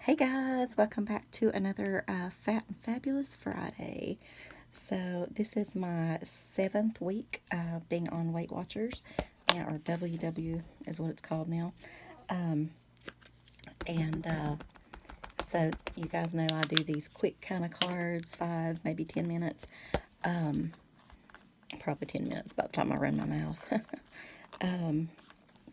Hey guys, welcome back to another Fat and Fabulous Friday. So, this is my 7th week being on Weight Watchers, or WW is what it's called now. Um, and you guys know I do these quick kind of cards, 5, maybe 10 minutes. Um, Probably 10 minutes by the time I run my mouth.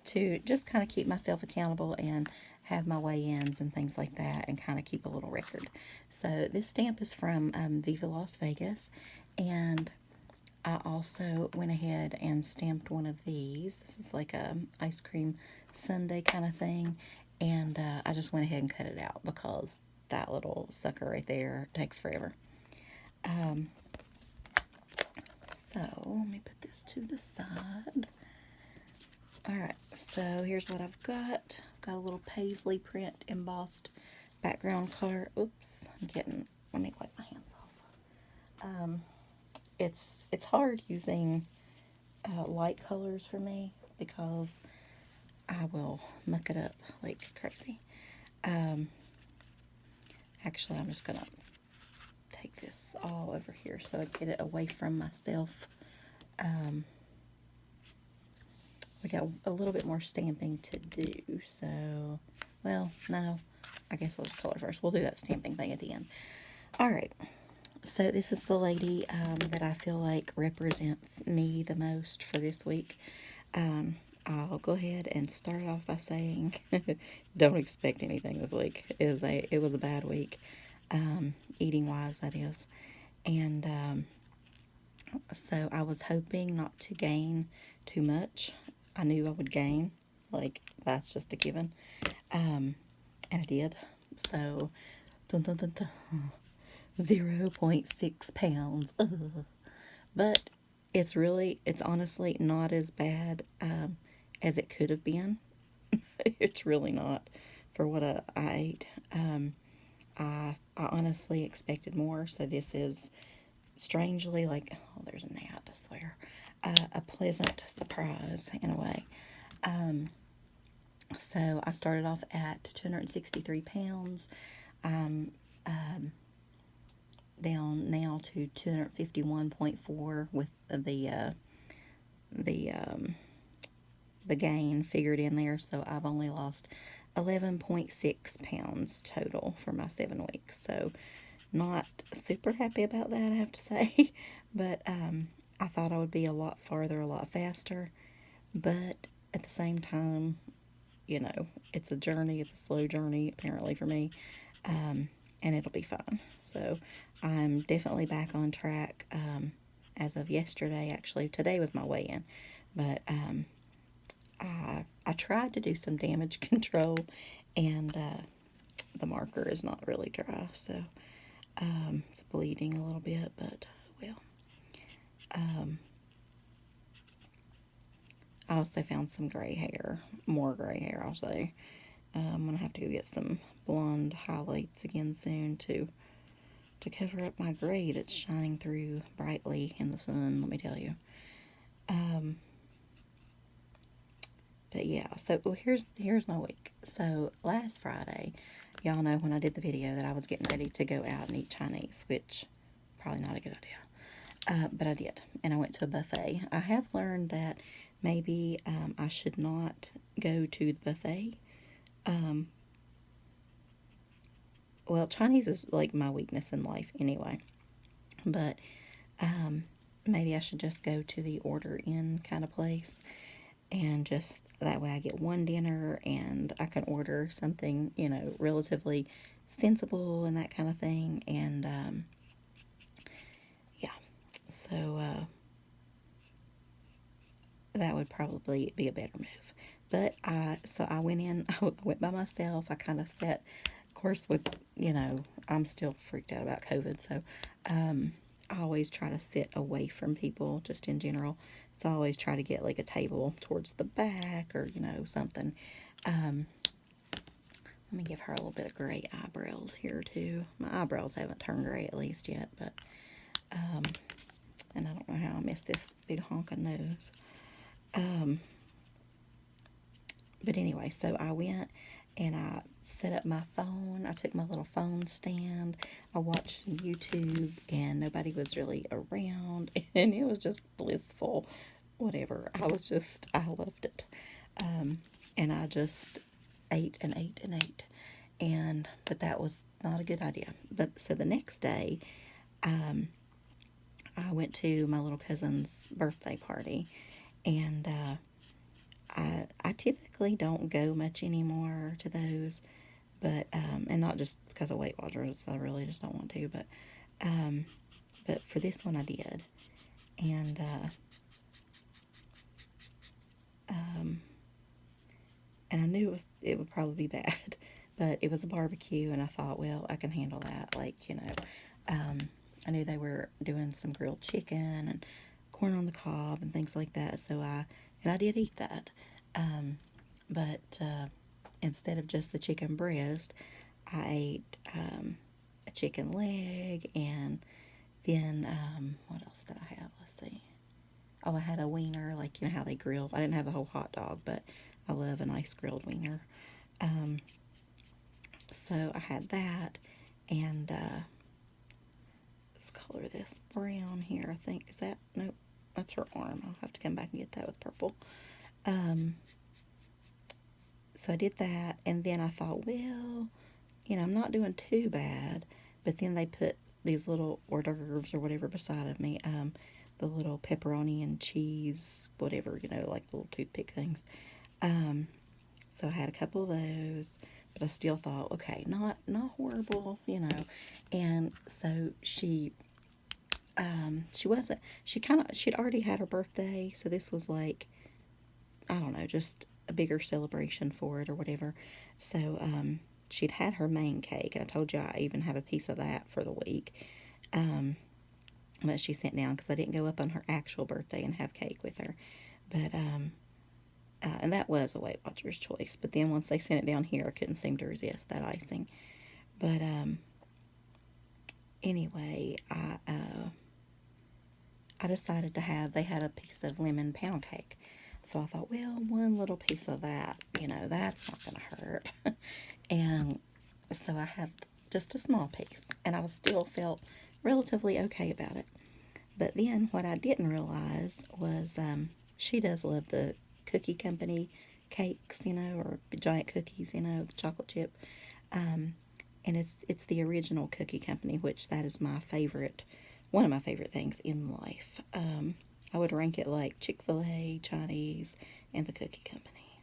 To just kind of keep myself accountable and have my weigh-ins and things like that and kind of keep a little record. So this stamp is from Viva Las Vegas, and I also went ahead and stamped one of these. This is like a ice cream sundae kind of thing, and I just went ahead and cut it out because that little sucker right there takes forever. Um, so let me put this to the side. Alright, so here's what I've got. I've got a little paisley print embossed background color. Oops, let me wipe my hands off. It's hard using light colors for me because I will muck it up like crazy. Um, Actually, I'm just gonna take this all over here so I get it away from myself. Um, we got a little bit more stamping to do, so, well, no, I guess I'll just color first. We'll do that stamping thing at the end. All right, so this is the lady that I feel like represents me the most for this week. I'll go ahead and start it off by saying, don't expect anything this week. It was a bad week, eating wise, that is, and so I was hoping not to gain too much. I knew I would gain, like that's just a given, and I did. So, dun, dun, dun, dun, 0.6 pounds. Ugh. But it's honestly not as bad as it could have been. It's really not for what I ate. I honestly expected more, so this is strangely like, oh, there's a gnat, I swear, a pleasant surprise in a way. So I started off at 263 pounds. I'm down now to 251.4 with the the gain figured in there. So I've only lost 11.6 pounds total for my 7 weeks. So not super happy about that, I have to say. But I thought I would be a lot farther, a lot faster. But at the same time, it's a journey. It's a slow journey, apparently, for me. And it'll be fine. So I'm definitely back on track as of yesterday. Actually, today was my weigh-in. But I tried to do some damage control, and the marker is not really dry. So it's bleeding a little bit, but well. Um, I also found some gray hair, more gray hair, I'll say. I'm gonna have to go get some blonde highlights again soon to cover up my gray that's shining through brightly in the sun. Let me tell you. Um, but yeah, so well, here's my week. So last Friday, y'all know when I did the video that I was getting ready to go out and eat Chinese, which probably not a good idea. But I did, and I went to a buffet. I have learned that maybe I should not go to the buffet. Um, well, Chinese is like my weakness in life anyway, but um, maybe I should just go to the order in kind of place, and just that way I get one dinner and I can order something, relatively sensible and that kind of thing. And yeah, so that would probably be a better move. But I went in, I went by myself. I kind of sat, of course, I'm still freaked out about COVID. So I always try to sit away from people just in general. So I always try to get like a table towards the back or, something. Um, Let me give her a little bit of gray eyebrows here too. My eyebrows haven't turned gray at least yet, but, and I don't know how I missed this big honking nose. But anyway, so I went and I set up my phone. I took my little phone stand. I watched some YouTube, and nobody was really around, and it was just blissful. Whatever. I loved it. And I just ate and ate and ate. But that was not a good idea. But so the next day, I went to my little cousin's birthday party, and I typically don't go much anymore to those, but and not just because of Weight Watchers, I really just don't want to, but for this one I did, and and I knew it would probably be bad, but it was a barbecue, and I thought, well, I can handle that, like, I knew they were doing some grilled chicken and corn on the cob and things like that. So I did eat that. But instead of just the chicken breast, I ate a chicken leg, and then what else did I have? Let's see. Oh, I had a wiener, like, how they grill. I didn't have the whole hot dog, but I love a nice grilled wiener. So I had that, and let's color this brown here, I think. Is that? Nope, that's her arm. I'll have to come back and get that with purple. So I did that, and then I thought, well, I'm not doing too bad. But then they put these little hors d'oeuvres or whatever beside of me, the little pepperoni and cheese, whatever, like the little toothpick things. So I had a couple of those, but I still thought, okay, not horrible, And so she'd already had her birthday, so this was like, I don't know, just a bigger celebration for it or whatever. So she'd had her main cake, and I told you I even have a piece of that for the week. But she sent down because I didn't go up on her actual birthday and have cake with her. But and that was a Weight Watchers choice. But then once they sent it down here, I couldn't seem to resist that icing. But anyway, I decided they had a piece of lemon pound cake. So I thought, well, one little piece of that, that's not going to hurt. And so I had just a small piece, and I still felt relatively okay about it. But then what I didn't realize was she does love the Cookie Company cakes, or giant cookies, the chocolate chip. And it's the original Cookie Company, which that is my favorite, one of my favorite things in life. I would rank it like Chick-fil-A, Chinese, and the Cookie Company.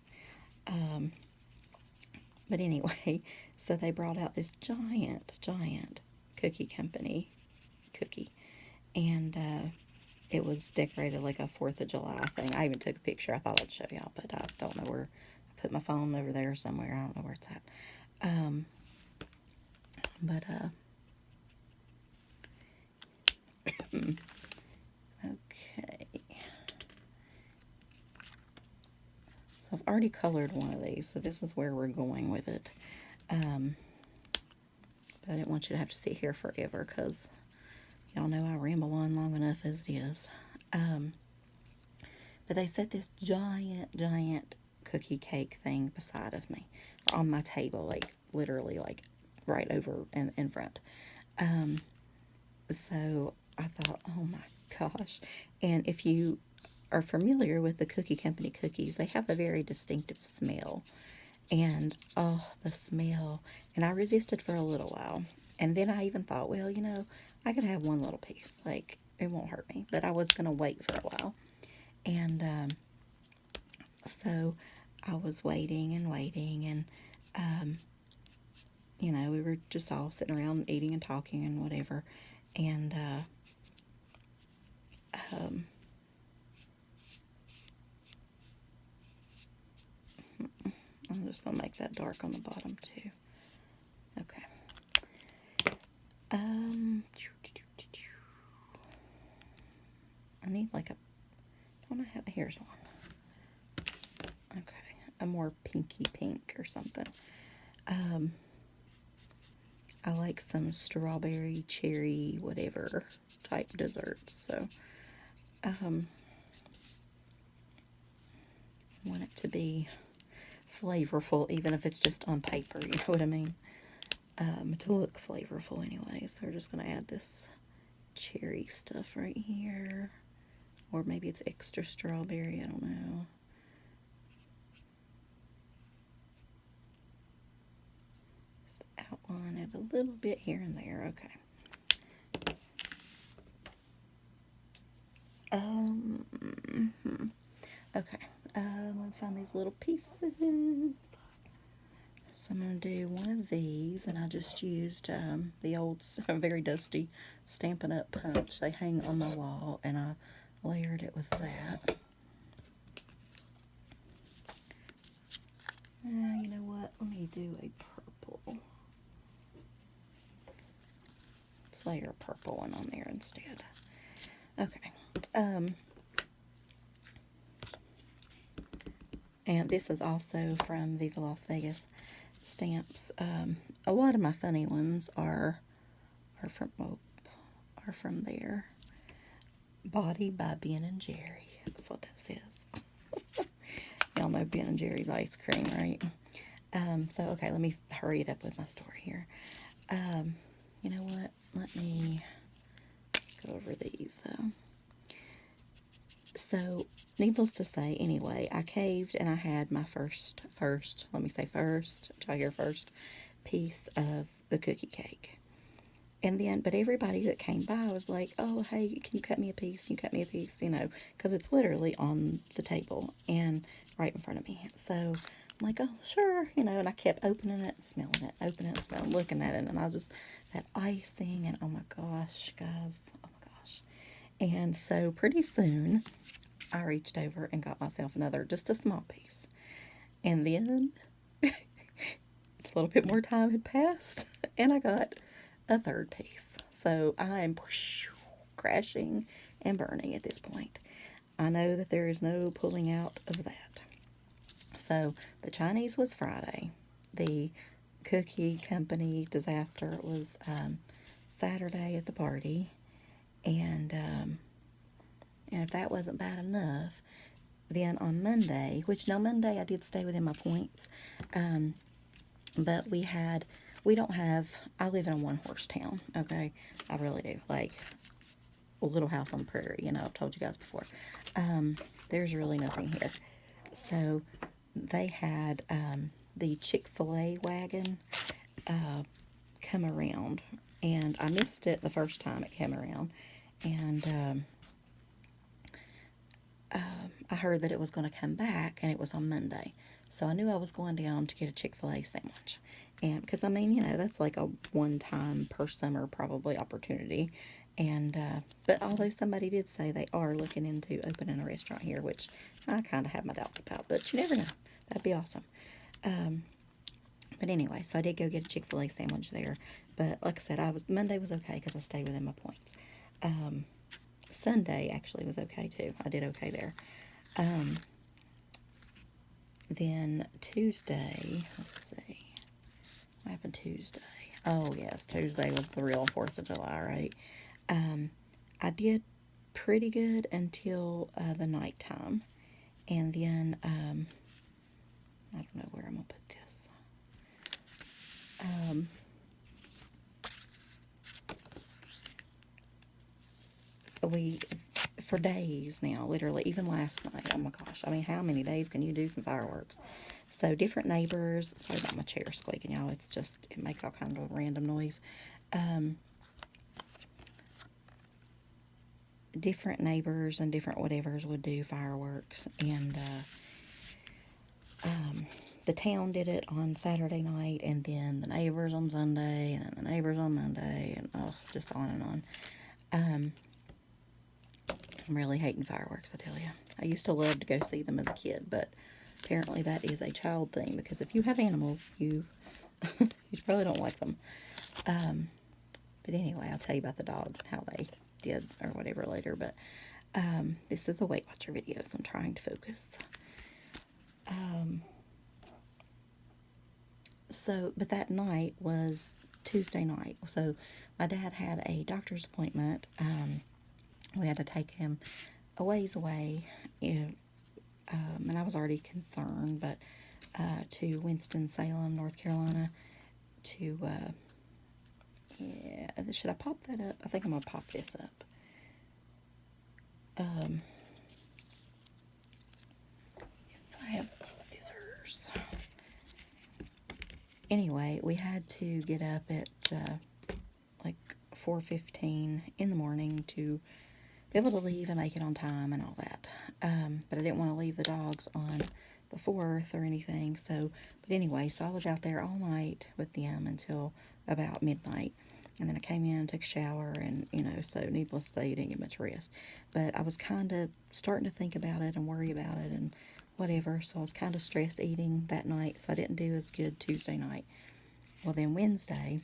But anyway, so they brought out this giant Cookie Company cookie, and it was decorated like a 4th of July thing. I even took a picture. I thought I'd show y'all, but I don't know where. I put my phone over there somewhere. I don't know where it's at. Okay. So I've already colored one of these, so this is where we're going with it. But I didn't want you to have to sit here forever, because y'all know I ramble on long enough as it is. But they set this giant cookie cake thing beside of me, or on my table, like literally like right over in front. So I thought, oh my gosh. And if you are familiar with the Cookie Company cookies, they have a very distinctive smell. And oh, the smell. And I resisted for a little while. And then I even thought, well, I could have one little piece. Like, it won't hurt me. But I was going to wait for a while. And so I was waiting, and we were just all sitting around eating and talking and whatever. And I'm just going to make that dark on the bottom too. Okay. I need like don't I have, here's one. Okay. A more pinky pink or something. I like some strawberry, cherry, whatever type desserts. So, want it to be flavorful, even if it's just on paper, you know what I mean? To look flavorful anyway. So we're just going to add this cherry stuff right here. Or maybe it's extra strawberry, I don't know. Just outline it a little bit here and there, okay. Okay, I'm going to find these little pieces. So I'm going to do one of these, and I just used the old, very dusty Stampin' Up! Punch. They hang on the wall, and I layered it with that. You know what? Let me do a purple. Let's layer a purple one on there instead. Okay. And this is also from Viva Las Vegas Stamps. A lot of my funny ones are from there. Body by Ben and Jerry. That's what that says. Y'all know Ben and Jerry's ice cream, right? So, okay, let me hurry it up with my story here. You know what? Let me go over these, though. So, needless to say, anyway, I caved and I had my first, let me say first, try here first, piece of the cookie cake. And then, but everybody that came by was like, oh, hey, can you cut me a piece? Can you cut me a piece? You know, because it's literally on the table and right in front of me. So I'm like, oh, sure, you know, and I kept opening it and smelling it, opening it and smelling, looking at it, and I just, that icing, and oh my gosh, guys, oh my gosh. And so pretty soon, I reached over and got myself another, just a small piece. And then, a little bit more time had passed, and I got a third piece. So I'm crashing and burning at this point. I know that there is no pulling out of that. So the Chinese was Friday. The cookie company disaster was Saturday at the party. And if that wasn't bad enough, then on Monday, which no, Monday I did stay within my points, but we don't have, I live in a one-horse town, okay? I really do. Like, a little house on the prairie, you know, I've told you guys before. There's really nothing here. So, they had the Chick-fil-A wagon come around. And I missed it the first time it came around. And I heard that it was going to come back, and it was on Monday. So I knew I was going down to get a Chick-fil-A sandwich. And because, I mean, you know, that's like a one-time per summer probably opportunity. And, but although somebody did say they are looking into opening a restaurant here, which I kind of have my doubts about, but you never know. That'd be awesome. But anyway, so I did go get a Chick-fil-A sandwich there. But like I said, Monday was okay because I stayed within my points. Sunday actually was okay too. I did okay there. Then Tuesday, let's see. What happened Tuesday? Oh, yes, Tuesday was the real 4th of July, right? I did pretty good until the nighttime. And then, I don't know where I'm going to put this. For days now, literally, even last night, oh my gosh, I mean, how many days can you do some fireworks? So, different neighbors, sorry about my chair squeaking, y'all, it's just, it makes all kind of a random noise. Different neighbors and different whatevers would do fireworks, and the town did it on Saturday night, and then the neighbors on Sunday, and then the neighbors on Monday, and just on and on. I'm really hating fireworks, I tell you. I used to love to go see them as a kid, but apparently that is a child thing, because if you have animals, you you probably don't like them. But anyway, I'll tell you about the dogs and how they did or whatever later, but this is a Weight Watcher video, so I'm trying to focus. But that night was Tuesday night, so my dad had a doctor's appointment. We had to take him a ways away, and I was already concerned, but to Winston-Salem, North Carolina, to, yeah, should I pop that up? I think I'm going to pop this up. If I have scissors. Anyway, we had to get up at like 4:15 in the morning to be able to leave and make it on time and all that. But I didn't want to leave the dogs on the 4th or anything. So, but anyway, so I was out there all night with them until about midnight. And then I came in and took a shower and, so needless to say, you didn't get much rest. But I was kind of starting to think about it and worry about it and whatever. So I was kind of stress eating that night. So I didn't do as good Tuesday night. Well, then Wednesday,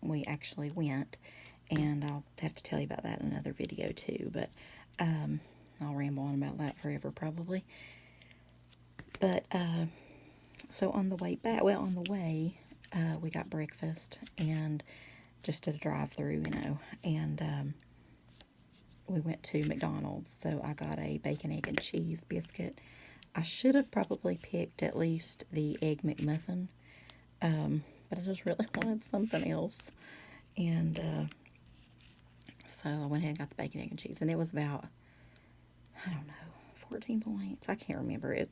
we actually went. And I'll have to tell you about that in another video too. But I'll ramble on about that forever probably. But so on the way back, on the way, we got breakfast and just did a drive-through, and we went to McDonald's. So I got a bacon, egg, and cheese biscuit. I should have probably picked at least the Egg McMuffin, but I just really wanted something else. And so I went ahead and got the bacon, egg, and cheese, and it was about, I don't know, 14 points. I can't remember. It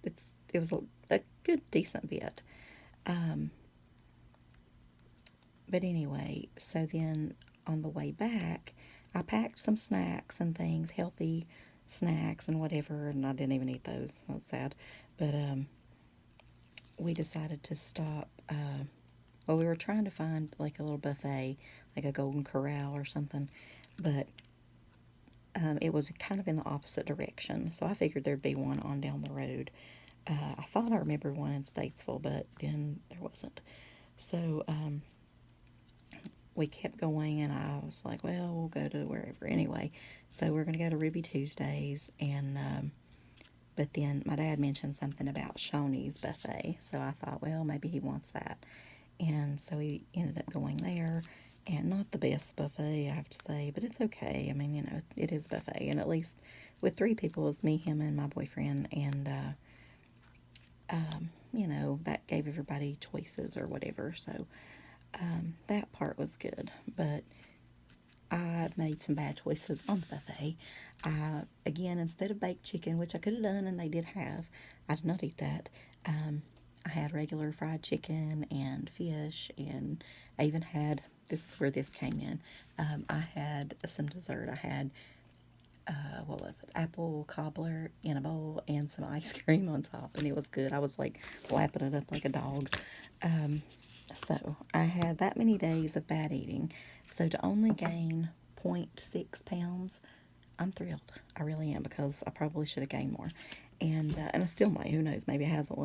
was a good, decent bit. But anyway, so then on the way back, I packed some snacks and things, healthy snacks and whatever, and I didn't even eat those. That was sad. But we decided to stop. Well, we were trying to find like a little buffet, like a Golden Corral or something, but it was kind of in the opposite direction. So I figured there'd be one on down the road. I thought I remembered one in Statesville, but then there wasn't. So we kept going, and I was like, well, we'll go to wherever anyway. So we're going to go to Ruby Tuesdays, and but then my dad mentioned something about Shoney's buffet, so I thought, well, maybe he wants that. And so we ended up going there, and not the best buffet, I have to say, but it's okay. I mean, it is a buffet, and at least with 3 people, it's me, him, and my boyfriend, and that gave everybody choices or whatever, so that part was good. But I made some bad choices on the buffet. Again, instead of baked chicken, which I could have done and they did have, I did not eat that. I had regular fried chicken and fish, and I even had, this is where this came in, I had some dessert. I had, what was it, apple cobbler in a bowl and some ice cream on top, and it was good. I was like lapping it up like a dog. So I had that many days of bad eating. So to only gain 0.6 pounds, I'm thrilled. I really am, because I probably should have gained more. And I still might. Who knows? Maybe it hasn't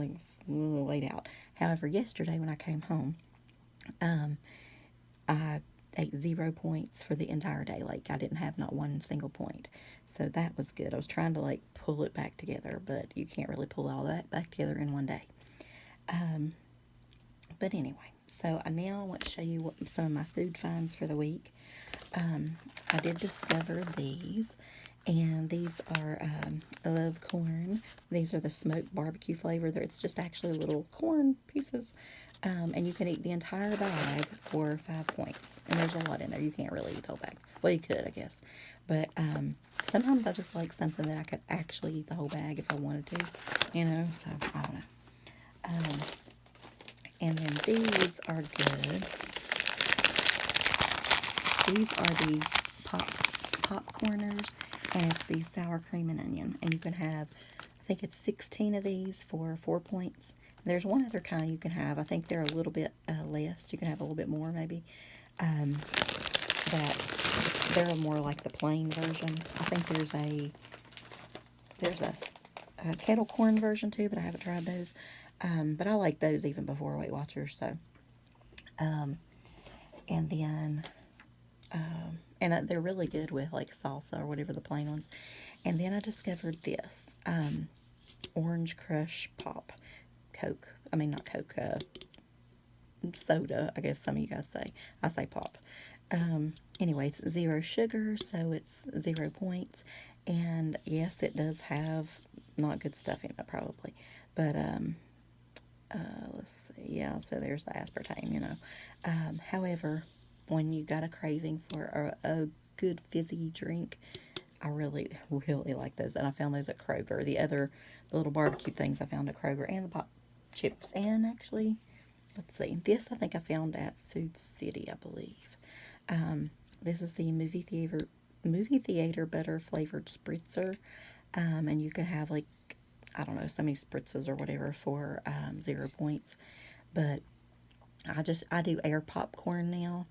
laid out. However, yesterday when I came home, I ate 0 points for the entire day. Like, I didn't have not one single point. So that was good. I was trying to, like, pull it back together, but you can't really pull all that back together in one day. But anyway, so now I want to show you what some of my food finds for the week. I did discover these, and these are, I love corn. These are the smoked barbecue flavor. It's just actually little corn pieces, and you can eat the entire bag for 5 points. And there's a lot in there. You can't really eat the whole bag. Well, you could, I guess. But sometimes I just like something that I could actually eat the whole bag if I wanted to, so I don't know. And then these are good. These are the popcorners, and it's the sour cream and onion. And you can have, I think it's 16 of these for 4 points. There's one other kind you can have. I think they're a little bit less. You can have a little bit more maybe. But they're more like the plain version. I think there's a kettle corn version too, but I haven't tried those. But I like those even before Weight Watchers. So, and then, and they're really good with like salsa or whatever, the plain ones. And then I discovered this Orange Crush Pop Coke. I mean, not Coke, soda, I guess some of you guys say. I say pop. Anyway, it's 0 sugar, so it's 0 points. And yes, it does have not good stuff in it, probably. But let's see. Yeah, so there's the aspartame, you know. However, when you got a craving for a good fizzy drink, I really, really like those. And I found those at Kroger. The little barbecue things I found at Kroger, and the pop chips. And actually, let's see. This I think I found at Food City, I believe. This is the movie theater butter flavored spritzer. And you can have like, I don't know, so many spritzes or whatever for 0 points. But I do air popcorn now.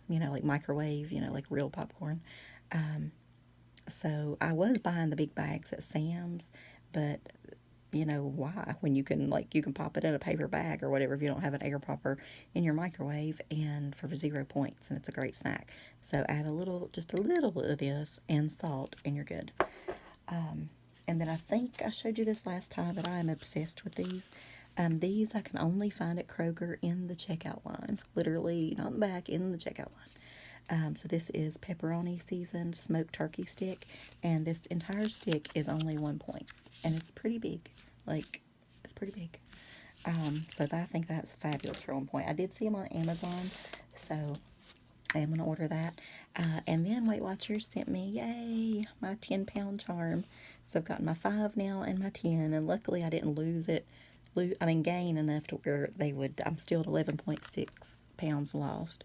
Like microwave, like real popcorn. So I was buying the big bags at Sam's, but why? When you can pop it in a paper bag or whatever if you don't have an air popper in your microwave, and for 0 points, and it's a great snack. So add just a little bit of this and salt, and you're good. And then I think I showed you this last time, but I am obsessed with these. These I can only find at Kroger in the checkout line. Literally, not in the back, in the checkout line. So this is pepperoni seasoned smoked turkey stick, and this entire stick is only 1 point, and it's pretty big. Like, it's pretty big. So I think that's fabulous for 1 point. I did see them on Amazon, so I am going to order that. And then Weight Watchers sent me, yay, my 10-pound charm. So I've got my 5 now and my 10, and luckily I didn't gain enough to where I'm still at 11.6 pounds lost,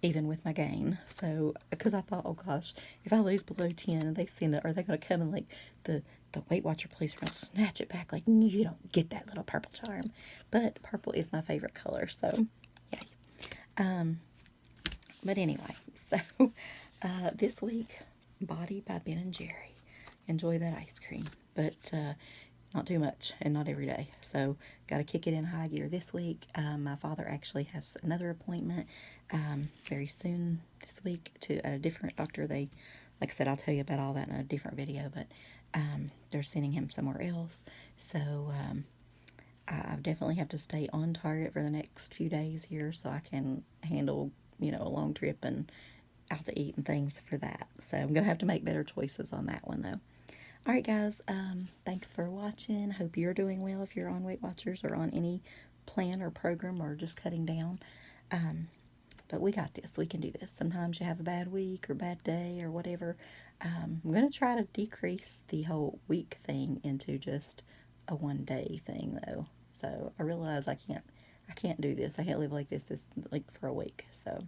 even with my gain. So, because I thought, oh gosh, if I lose below 10 and they send it, are they going to come and like the Weight Watcher police are going to snatch it back? Like, you don't get that little purple charm. But purple is my favorite color, so yay. But anyway, so this week, Body by Ben & Jerry. Enjoy that ice cream, but not too much and not every day. So got to kick it in high gear this week. My father actually has another appointment very soon this week at a different doctor. Like I said, I'll tell you about all that in a different video, but they're sending him somewhere else. So I definitely have to stay on target for the next few days here so I can handle a long trip and out to eat and things for that. So I'm going to have to make better choices on that one, though. All right, guys, thanks for watching. Hope you're doing well if you're on Weight Watchers or on any plan or program or just cutting down. But we got this. We can do this. Sometimes you have a bad week or bad day or whatever. I'm going to try to decrease the whole week thing into just a 1-day thing, though. So I realize I can't do this. I can't live like this like for a week. So,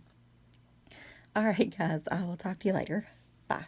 all right, guys, I will talk to you later. Bye.